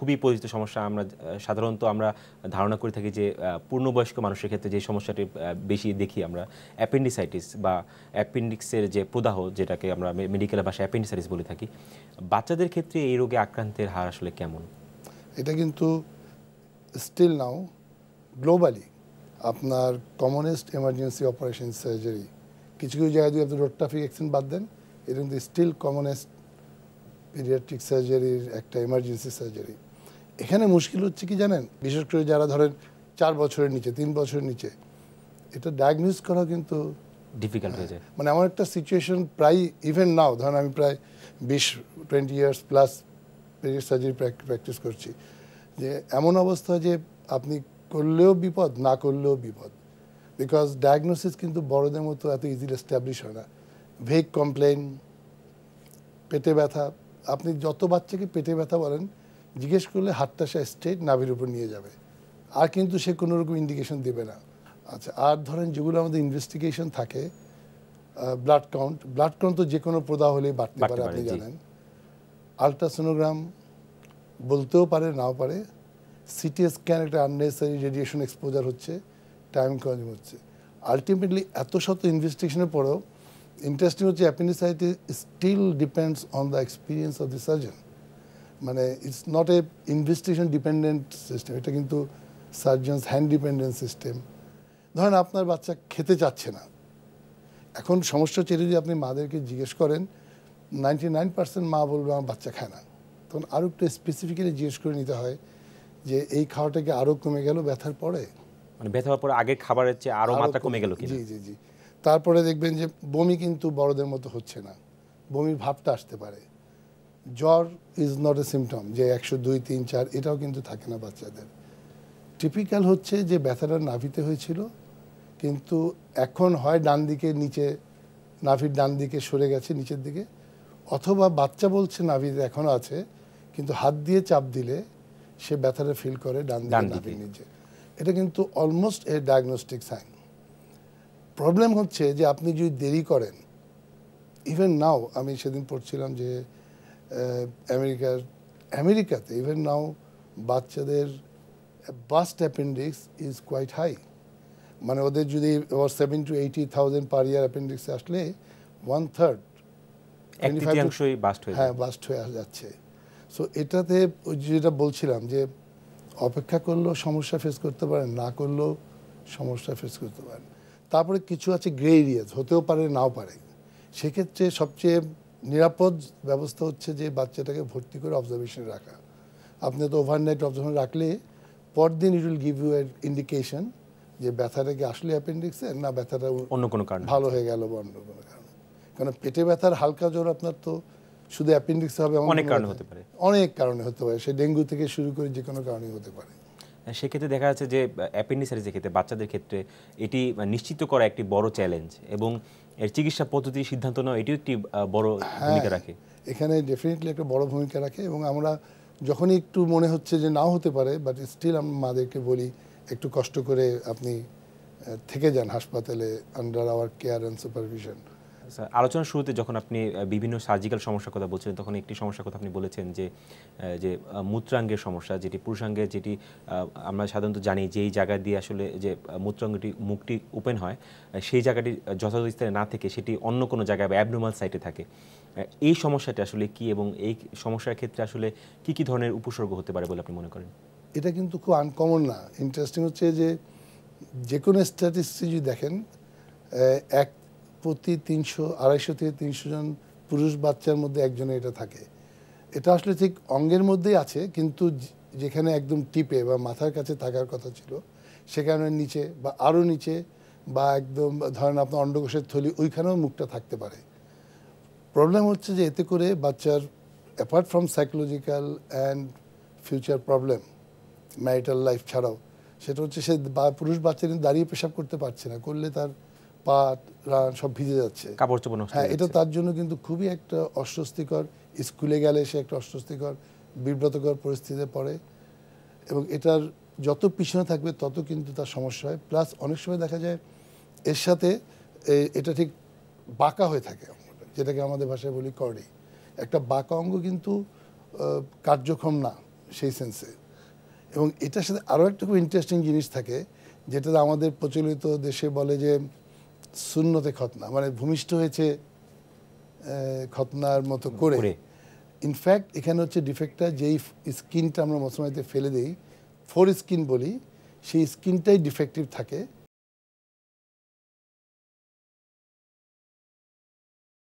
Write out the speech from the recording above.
খুবই পরিচিত সমস্যা। আমরা সাধারণত আমরা ধারণা করে থাকি যে পূর্ণবয়স্ক মানুষের ক্ষেত্রে যে সমস্যাটি বেশি দেখি আমরা অ্যাপেন্ডিসাইটিস বা অ্যাপেন্ডিক্সের যে প্রদাহ, যেটাকে আমরা মেডিকেলের ভাষায় অ্যাপেন্ডিসাইটিস বলে থাকি। বাচ্চাদের ক্ষেত্রে এই রোগে আক্রান্তের হার আসলে কেমন? এটা কিন্তু স্টিল নাও গ্লোবালি আপনার কমনেস্ট এমার্জেন্সি অপারেশন সার্জারি, কিছু কিছু জায়গায় যদি আপনি রোড ট্রাফিক অ্যাক্সিডেন্ট বাদ দেন, এটা কিন্তু স্টিল কমনেস্ট পিডিয়াট্রিক সার্জারির একটা এমার্জেন্সি সার্জারি। এখানে মুশকিল হচ্ছে কি জানেন, বিশেষ করে যারা ধরেন 4 বছরের নিচে, 3 বছরের নিচে, এটা ডায়াগনোজ করা কিন্তু ডিফিকাল্ট হয়ে যায়। মানে আমার একটা সিচুয়েশন প্রায় ইভেন নাও, ধরেন আমি প্রায় 20-20 years plus paediatric surgery practice করছি, যে এমন অবস্থা যে আপনি করলেও বিপদ, না করলেও বিপদ। বিকজ ডায়াগনোসিস কিন্তু বড়দের মতো এত ইজিলি এস্টাবলিশ হয় না। ভেগ কমপ্লেন, পেটে ব্যথা, আপনি যত বাচ্চাকে পেটে ব্যথা বলেন, জিজ্ঞেস করলে হাতটা সে স্ট্রেট নাভির উপর নিয়ে যাবে, আর কিন্তু সে কোনো রকম ইন্ডিকেশন দেবে না। আচ্ছা, আর ধরেন যেগুলো আমাদের ইনভেস্টিগেশন থাকে, ব্লাড কাউন্ট তো যে কোনো প্রদাহ হলেই বাড়তে পারে, আপনি জানেন। আলট্রাসোনোগ্রাম বলতেও পারে, নাও পারে। সিটি স্ক্যান, একটা আননেসেসারি রেডিয়েশন এক্সপোজার হচ্ছে, টাইম কনজিউম হচ্ছে। আলটিমেটলি এত শত ইনভেস্টিগেশনের পরেও ইন্টারেস্টিং হচ্ছে appendicitis still depends on the experience of the surgeon. মানে it's not a investigation dependent system, এটা কিন্তু সার্জনস হ্যান্ড ডিপেন্ডেন্ট সিস্টেম। ধরেন আপনার বাচ্চা খেতে চাচ্ছে না, এখন সমস্যা হচ্ছে যদি আপনি মাদেরকে জিজ্ঞেস করেন, 99% মা বলবে আমার বাচ্চা খায় না। তখন আরও একটু স্পেসিফিক্যালি জিজ্ঞেস করে নিতে হয় যে এই খাওয়াটা কি আরও কমে গেল ব্যথার পরে, মানে ব্যথা হওয়ার পরে আগের খাবারের চেয়ে আরও মাত্রা কমে গেল কিনা। জি জি জি। তারপরে দেখবেন যে বমি কিন্তু বড়দের মতো হচ্ছে না, বমির ভাবটা আসতে পারে। জ্বর ইজ নট এ সিমটম যে 102, 3, 4 এটাও কিন্তু থাকে না বাচ্চাদের। টিপিক্যাল হচ্ছে যে ব্যথাটা নাভিতে হয়েছিল, কিন্তু এখন হয় ডান দিকে নিচে, নাভির ডান দিকে সরে গেছে নিচের দিকে, অথবা বাচ্চা বলছে নাভিতে এখনও আছে, কিন্তু হাত দিয়ে চাপ দিলে সে ব্যথাটা ফিল করে ডান দিকে, নাভির নিচে। এটা কিন্তু অলমোস্ট এ ডায়াগনস্টিক সাইন। প্রবলেম হচ্ছে যে আপনি যদি দেরি করেন, ইভেন নাও আমি সেদিন পড়ছিলাম যে আমেরিকাতে ইভেন নাও বাচ্চাদের burst appendix is quite high. মানে ওদের যদি 70,000 to 80,000 পার ইয়ার অ্যাপেন্ডিক্সে আসলে 1/3 বাস্ট হয়ে যাচ্ছে। সো এটাতে যেটা বলছিলাম যে অপেক্ষা করলেও সমস্যা ফেস করতে পারেন, না করলেও সমস্যা ফেস করতে পারেন। তারপরে কিছু আছে গ্রে এরিয়াজ, হতেও পারে নাও পারে। সেক্ষেত্রে সবচেয়ে নিরাপদ ব্যবস্থা হচ্ছে যে বাচ্চাটাকে ভর্তি করে অবজারভেশনে রাখা। আপনি তো ওভারনাইট অবজারভেশনে রাখলে পরদিন ইট উইল গিভ ইউ এর ইন্ডিকেশন যে ব্যথাটা কি আসলে অ্যাপেন্ডিক্সের, না ব্যথাটা অন্য কোনো কারণে ভালো হয়ে গেল বা অন্য কোনো কারণে। কারণ পেটে ব্যথার হালকা জ্বর আপনার তো শুধু অ্যাপেন্ডিক্স হবে, অনেক কারণে হতে পারে, অনেক কারণে হতে পারে, সে ডেঙ্গু থেকে শুরু করে যে কোনো কারণেই হতে পারে। সেক্ষেত্রে দেখা যাচ্ছে যে অ্যাপেন্ডিসাইটিসের ক্ষেত্রে বাচ্চাদের ক্ষেত্রে এটি নিশ্চিত করা একটি বড় চ্যালেঞ্জ, এবং এর চিকিৎসা পদ্ধতির সিদ্ধান্ত নেওয়া এটিও একটি বড় ভূমিকা রাখে। এখানে ডেফিনেটলি একটা বড় ভূমিকা রাখে, এবং আমরা যখনই একটু মনে হচ্ছে যে নাও হতে পারে, বাট স্টিল আমরা মাদেরকে বলি একটু কষ্ট করে আপনি থেকে যান হাসপাতালে under hour care and supervision. আলোচনার শুরুতে যখন আপনি বিভিন্ন সার্জিক্যাল সমস্যার কথা বলছিলেন, তখন একটি সমস্যার কথা আপনি বলেছেন যে মূত্রাঙ্গের সমস্যা, যেটি পুরুষাঙ্গের, যেটি আমরা সাধারণত জানি যে এই জায়গা দিয়ে আসলে যে মূত্রাঙ্গটি মুখটি ওপেন হয়, সেই জায়গাটি যথাযথ স্থানে না থেকে সেটি অন্য কোনো জায়গায় বা অ্যাবনর্মাল সাইটে থাকে। এই সমস্যাটি আসলে কি, এবং এই সমস্যার ক্ষেত্রে আসলে কি কি ধরনের উপসর্গ হতে পারে বলে আপনি মনে করেন? এটা কিন্তু খুব আনকমন না। ইন্টারেস্টিং হচ্ছে যে কোনো স্ট্যাটিস্টিক যদি দেখেন, এক প্রতি 250 থেকে 300 জন পুরুষ বাচ্চার মধ্যে একজনে এটা থাকে। এটা আসলে ঠিক অঙ্গের মধ্যেই আছে, কিন্তু যেখানে একদম টিপে বা মাথার কাছে থাকার কথা ছিল সেখানে নিচে বা আরও নিচে, বা একদম ধরেন আপনার অন্ডকোষের থলি ওইখানেও মুখটা থাকতে পারে। প্রবলেম হচ্ছে যে এতে করে বাচ্চার apart from psychological and future problem, marital life ছাড়াও, সেটা হচ্ছে সে পুরুষ বাচ্চা কিন্তু দাঁড়িয়ে পেশাব করতে পারছে না, করলে তার পা সব ভিজে যাচ্ছে, কাপড় চোপড় নষ্ট। হ্যাঁ, এটা তার জন্য কিন্তু খুবই একটা অস্বস্তিকর, স্কুলে গেলে সে একটা অস্বস্তিকর বিব্রতকর পরিস্থিতিতে পড়ে, এবং এটার যত পিছনে থাকবে তত কিন্তু তার সমস্যা হয়। প্লাস অনেক সময় দেখা যায় এর সাথে এটা ঠিক বাঁকা হয়ে থাকে, যেটাকে আমাদের ভাষায় বলি কর্ডি। একটা বাঁকা অঙ্গ কিন্তু কার্যক্ষম না, সেই সেন্সে। এবং এটার সাথে আরও একটা খুব ইন্টারেস্টিং জিনিস থাকে, যেটা আমাদের প্রচলিত দেশে বলে যে সুন্নতে খতনা, মানে ভূমিষ্ঠ হয়েছে খতনার মতো করে। ইনফ্যাক্ট এখানে হচ্ছে ডিফেক্টটা, যেই স্কিনটা আমরা মুসলমানদের ফেলে দিই, ফোর স্কিন বলি, সেই স্কিনটাই ডিফেক্টিভ থাকে।